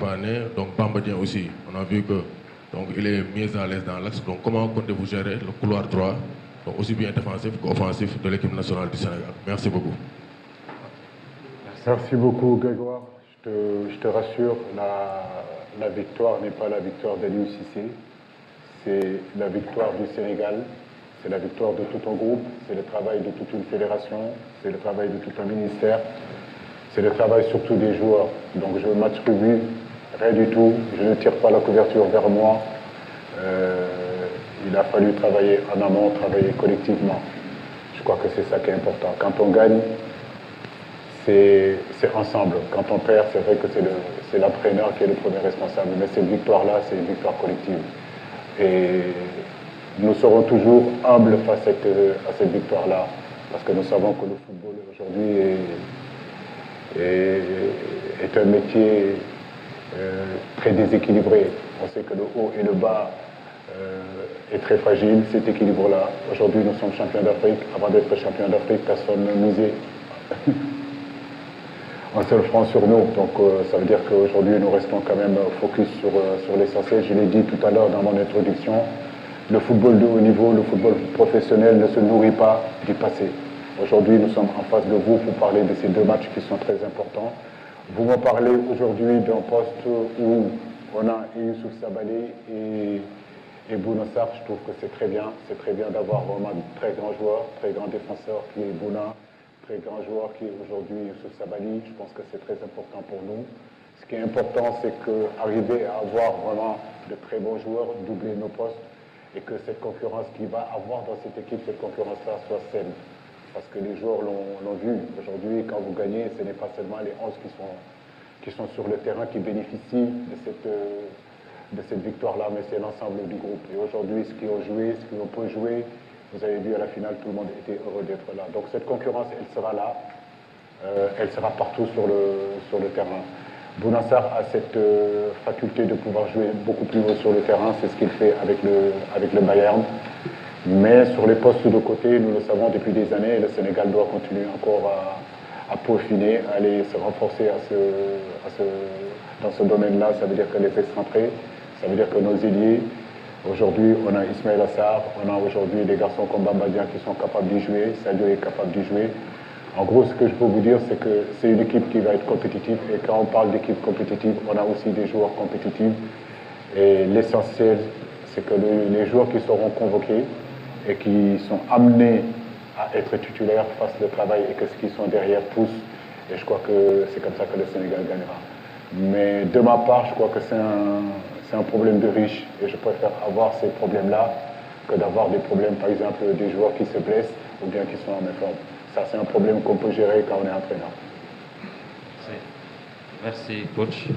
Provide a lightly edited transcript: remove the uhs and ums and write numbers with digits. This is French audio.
Pané, donc Bambadien aussi, on a vu que donc, il est mieux à l'aise dans l'axe. Donc comment comptez-vous gérer le couloir droit, donc aussi bien défensif qu'offensif de l'équipe nationale du Sénégal? Merci beaucoup. Merci beaucoup Grégoire. Je te rassure, la victoire n'est pas la victoire d'Aliou Cissé, c'est la victoire du Sénégal, c'est la victoire de tout un groupe, c'est le travail de toute une fédération, c'est le travail de tout un ministère, c'est le travail surtout des joueurs. Donc je match revue, rien du tout, je ne tire pas la couverture vers moi. Il a fallu travailler en amont, travailler collectivement. Je crois que c'est ça qui est important. Quand on gagne, c'est ensemble. Quand on perd, c'est vrai que c'est l'entraîneur qui est le premier responsable. Mais cette victoire-là, c'est une victoire collective. Et nous serons toujours humbles face à cette victoire-là. Parce que nous savons que le football aujourd'hui est un métier très déséquilibré. On sait que le haut et le bas est très fragile, cet équilibre-là. Aujourd'hui, nous sommes champions d'Afrique. Avant d'être champions d'Afrique, personne ne misait un seul franc sur nous. Donc ça veut dire qu'aujourd'hui, nous restons quand même focus sur l'essentiel. Je l'ai dit tout à l'heure dans mon introduction, le football de haut niveau, le football professionnel ne se nourrit pas du passé. Aujourd'hui, nous sommes en face de vous pour parler de ces deux matchs qui sont très importants. Vous me parlez aujourd'hui d'un poste où on a Youssouf Sabaly et Bouna Sarr. Je trouve que c'est très bien. C'est très bien d'avoir vraiment de très grands joueurs, très grands défenseurs qui est Bouna, très grand joueur qui est aujourd'hui Youssouf Sabaly. Je pense que c'est très important pour nous. Ce qui est important, c'est qu'arriver à avoir vraiment de très bons joueurs, doubler nos postes, et que cette concurrence qu'il va avoir dans cette équipe, cette concurrence-là soit saine. Parce que les joueurs l'ont vu. Aujourd'hui, quand vous gagnez, ce n'est pas seulement les 11 qui sont sur le terrain qui bénéficient de cette victoire-là, mais c'est l'ensemble du groupe. Et aujourd'hui, ce qu'ils ont joué, ce qu'ils ont pu jouer, vous avez vu à la finale, tout le monde était heureux d'être là. Donc cette concurrence, elle sera là. Elle sera partout sur le terrain. Bouna Sarr a cette faculté de pouvoir jouer beaucoup plus haut sur le terrain. C'est ce qu'il fait avec le Bayern. Mais sur les postes de côté, nous le savons depuis des années, le Sénégal doit continuer encore à peaufiner, à aller se renforcer dans ce domaine-là. Ça veut dire que les excentrés, ça veut dire que nos ailiers, aujourd'hui, on a Ismaël Assar, on a aujourd'hui des garçons comme Bambadien qui sont capables d'y jouer, Sadio est capable d'y jouer. En gros, ce que je peux vous dire, c'est que c'est une équipe qui va être compétitive. Et quand on parle d'équipe compétitive, on a aussi des joueurs compétitifs. Et l'essentiel, c'est que les joueurs qui seront convoqués et qui sont amenés à être titulaires fassent le travail et que ceux qui sont derrière poussent. Et je crois que c'est comme ça que le Sénégal gagnera. Mais de ma part, je crois que c'est un problème de riche. Et je préfère avoir ces problèmes-là que d'avoir des problèmes, par exemple, des joueurs qui se blessent ou bien qui sont en méforme. Ça, c'est un problème qu'on peut gérer quand on est entraîneur. Merci, coach.